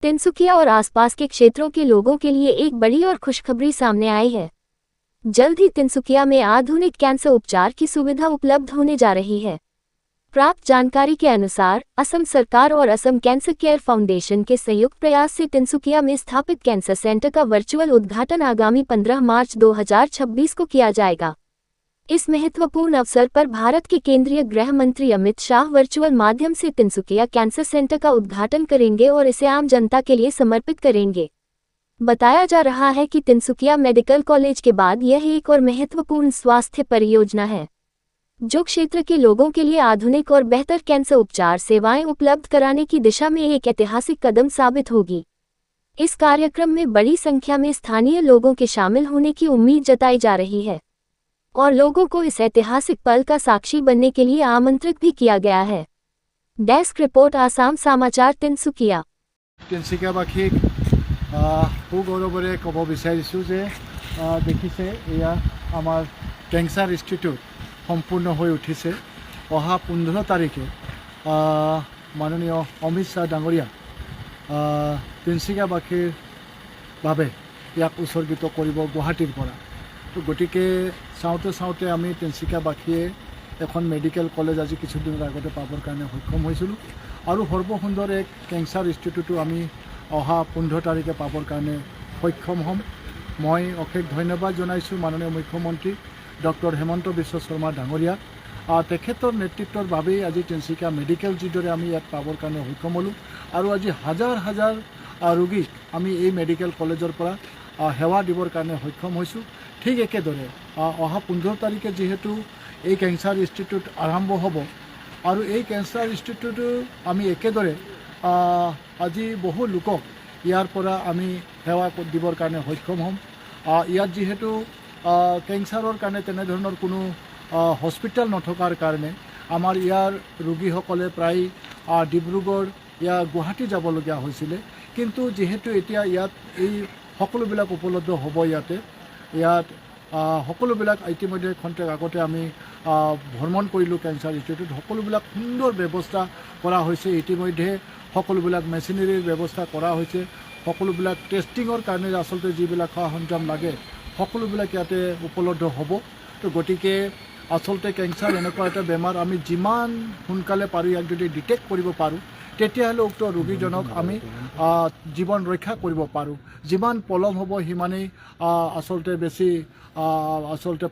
तिनसुकिया और आसपास के क्षेत्रों के लोगों के लिए एक बड़ी और खुशखबरी सामने आई है। जल्द ही तिनसुकिया में आधुनिक कैंसर उपचार की सुविधा उपलब्ध होने जा रही है। प्राप्त जानकारी के अनुसार असम सरकार और असम कैंसर केयर फाउंडेशन के संयुक्त प्रयास से तिनसुकिया में स्थापित कैंसर सेंटर का वर्चुअल उद्घाटन आगामी 15 मार्च 2026 को किया जाएगा। इस महत्वपूर्ण अवसर पर भारत के केंद्रीय गृह मंत्री अमित शाह वर्चुअल माध्यम से तिनसुकिया कैंसर सेंटर का उद्घाटन करेंगे और इसे आम जनता के लिए समर्पित करेंगे। बताया जा रहा है कि तिनसुकिया मेडिकल कॉलेज के बाद यह एक और महत्वपूर्ण स्वास्थ्य परियोजना है, जो क्षेत्र के लोगों के लिए आधुनिक और बेहतर कैंसर उपचार सेवाएं उपलब्ध कराने की दिशा में एक ऐतिहासिक कदम साबित होगी। इस कार्यक्रम में बड़ी संख्या में स्थानीय लोगों के शामिल होने की उम्मीद जताई जा रही है और लोगों को इस ऐतिहासिक पल का साक्षी बनने के लिए आमंत्रित भी किया गया है। डेस्क रिपोर्ट, आसाम समाचार, तिनसुकिया। तिनसुकियाबासीक सुगौरवरे कब विचारिছোঁ যে দেখিছে এয়া আমাৰ কেঞ্চাৰ ইনষ্টিটিউট সম্পূৰ্ণ হৈ উঠিছে। অহা 15 তাৰিখে মাননীয় অমিত শ্বাহ ডাঙৰীয়া তিনচুকীয়াবাসীৰ বাবে ইয়াক উৎসৰ্গিত কৰিব গুৱাহাটীৰ পৰা। তো গতিকে চাওঁতে আমি তিনচুকীয়াবাসীয়ে এখন মেডিকেল কলেজ আজি কিছুদিনৰ আগতে পাবৰ কাৰণে সক্ষম হৈছিলোঁ আৰু সৰ্বসুন্দৰ এক কেঞ্চাৰ ইনষ্টিটিউটো আমি অহা 15 তাৰিখে পাবৰ কাৰণে সক্ষম হ'ম। মই অশেষ ধন্যবাদ জনাইছোঁ মাননীয় মুখ্যমন্ত্ৰী ডক্টৰ হেমন্ত বিশ্ব শৰ্মা ডাঙৰীয়াক। তেখেতৰ নেতৃত্বৰ বাবেই আজি তিনচুকীয়া মেডিকেল যিদৰে আমি ইয়াত পাবৰ কাৰণে সক্ষম হ'লোঁ আৰু আজি হাজাৰ হাজাৰ ৰোগীক আমি এই মেডিকেল কলেজৰ পৰা সেৱা দিবৰ কাৰণে সক্ষম হৈছোঁ। ঠিক একেদৰে অহা 15 তাৰিখে যিহেতু এই কেঞ্চাৰ ইনষ্টিটিউট আৰম্ভ হ'ব আৰু এই কেঞ্চাৰ ইনষ্টিটিউটো আমি একেদৰে আজি বহু লোকক ইয়াৰ পৰা আমি সেৱা দিবৰ কাৰণে সক্ষম হ'ম। ইয়াত যিহেতু কেঞ্চাৰৰ কাৰণে তেনেধৰণৰ কোনো হস্পিটেল নথকাৰ কাৰণে আমাৰ ইয়াৰ ৰোগীসকলে প্ৰায় ডিব্ৰুগড় গুৱাহাটী যাবলগীয়া হৈছিলে, কিন্তু যিহেতু এতিয়া ইয়াত এই সকলোবিলাক উপলব্ধ হ'ব ইয়াত সকলোবিলাক ইতিমধ্যে খন্তেক আগতে আমি ভ্ৰমণ কৰিলোঁ কেঞ্চাৰ ইনষ্টিটিউট। সকলোবিলাক সুন্দৰ ব্যৱস্থা কৰা হৈছে, ইতিমধ্যে সকলোবিলাক মেচিনেৰীৰ ব্যৱস্থা কৰা হৈছে, সকলোবিলাক টেষ্টিঙৰ কাৰণে আচলতে যিবিলাক সা সৰঞ্জাম লাগে সকলোবিলাক ইয়াতে উপলব্ধ হ'ব। তো গতিকে আচলতে কেঞ্চাৰ এনেকুৱা এটা বেমাৰ, আমি যিমান সোনকালে পাৰোঁ ইয়াক যদি ডিটেক্ট কৰিব পাৰোঁ তেতিয়াহ'লে উক্ত ৰোগীজনক আমি জীৱন ৰক্ষা কৰিব পাৰোঁ। যিমান পলম হ'ব সিমানেই আচলতে বেছি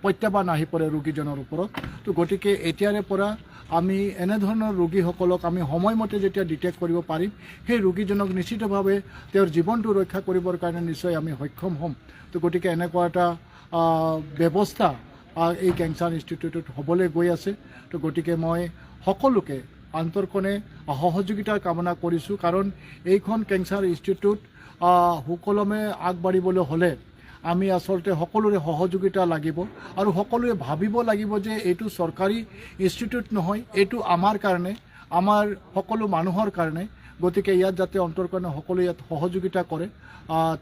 প্ৰত্যাহ্বান আহি পৰে ৰোগীজনৰ ওপৰত। তো গতিকে এতিয়াৰে পৰা আমি এনেধৰণৰ ৰোগীসকলক আমি সময়মতে যেতিয়া ডিটেক্ট কৰিব পাৰিম সেই ৰোগীজনক নিশ্চিতভাৱে তেওঁৰ জীৱনটো ৰক্ষা কৰিবৰ কাৰণে নিশ্চয় আমি সক্ষম হ'ম। তো গতিকে এনেকুৱা এটা ব্যৱস্থা এই কেঞ্চাৰ ইনষ্টিটিউটত হ'বলৈ গৈ আছে। তো গতিকে মই সকলোকে আন্তৰকণে সহযোগিতাৰ কামনা কৰিছোঁ, কাৰণ এইখন কেঞ্চাৰ ইনষ্টিটিউট সুকলমে আগবাঢ়িবলৈ হ'লে আমি আচলতে সকলোৰে সহযোগিতা লাগিব আৰু সকলোৱে ভাবিব লাগিব যে এইটো চৰকাৰী ইনষ্টিটিউট নহয়, এইটো আমাৰ কাৰণে, আমাৰ সকলো মানুহৰ কাৰণে। গতিকে ইয়াত যাতে অন্তৰকণে সকলোৱে ইয়াত সহযোগিতা কৰে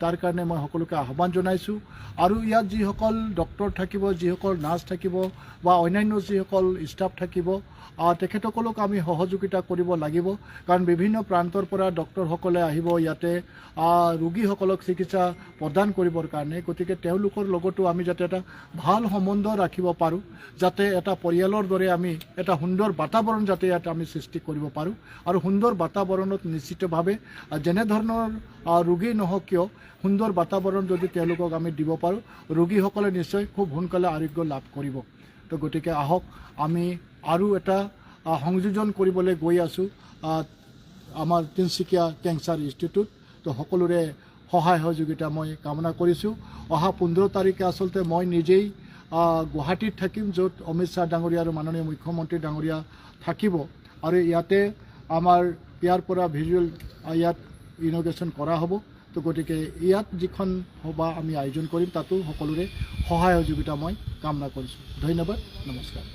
তাৰ কাৰণে মই সকলোকে আহ্বান জনাইছোঁ। আৰু ইয়াত যিসকল ডক্টৰ থাকিব, যিসকল নাৰ্ছ থাকিব বা অন্যান্য যিসকল ষ্টাফ থাকিব তেখেতসকলক আমি সহযোগিতা কৰিব লাগিব, কাৰণ বিভিন্ন প্ৰান্তৰ পৰা ডক্টৰসকলে আহিব ইয়াতে ৰোগীসকলক চিকিৎসা প্ৰদান কৰিবৰ কাৰণে। গতিকে তেওঁলোকৰ লগতো আমি যাতে এটা ভাল সম্বন্ধ ৰাখিব পাৰোঁ, যাতে এটা পৰিয়ালৰ দৰে আমি এটা সুন্দৰ বাতাবৰণ যাতে ইয়াত আমি সৃষ্টি কৰিব পাৰোঁ আৰু সুন্দৰ বাতাবৰণত নিশ্চিতভাৱে যেনেধৰণৰ ৰোগী নহওক কিয় সুন্দৰ বাতাবৰণ যদি তেওঁলোকক আমি দিব পাৰোঁ ৰোগীসকলে নিশ্চয় খুব সোনকালে আৰোগ্য লাভ কৰিব। তো গতিকে আহক আমি আৰু এটা সংযোজন কৰিবলৈ গৈ আছোঁ আমাৰ তিনচুকীয়া কেঞ্চাৰ ইনষ্টিটিউট। তো সকলোৰে সহায় সহযোগিতা মই কামনা কৰিছোঁ। অহা 15 তাৰিখে আচলতে মই নিজেই গুৱাহাটীত থাকিম, য'ত অমিত শ্বাহ ডাঙৰীয়া আৰু মাননীয় মুখ্যমন্ত্ৰী ডাঙৰীয়া থাকিব আৰু ইয়াতে আমাৰ ইয়াৰ পৰা ভিজুৱেল ইয়াত ইনগ্ৰেশ্যন কৰা হ'ব। তো গতিকে ইয়াত যিখন সভা আমি আয়োজন কৰিম তাতো সকলোৰে সহায় সহযোগিতা মই কামনা কৰিছোঁ। ধন্যবাদ, নমস্কাৰ।